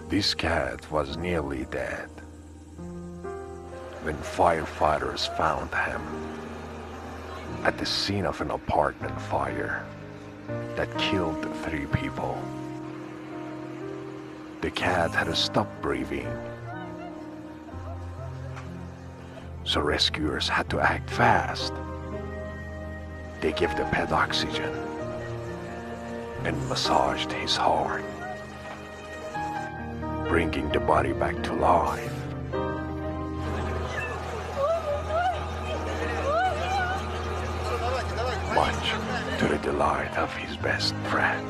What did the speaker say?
This cat was nearly dead when firefighters found him at the scene of an apartment fire that killed 3 people. The cat had stopped breathing, so rescuers had to act fast. They gave the pet oxygen and massaged his heart, bringing the body back to life. Much to the delight of his best friend.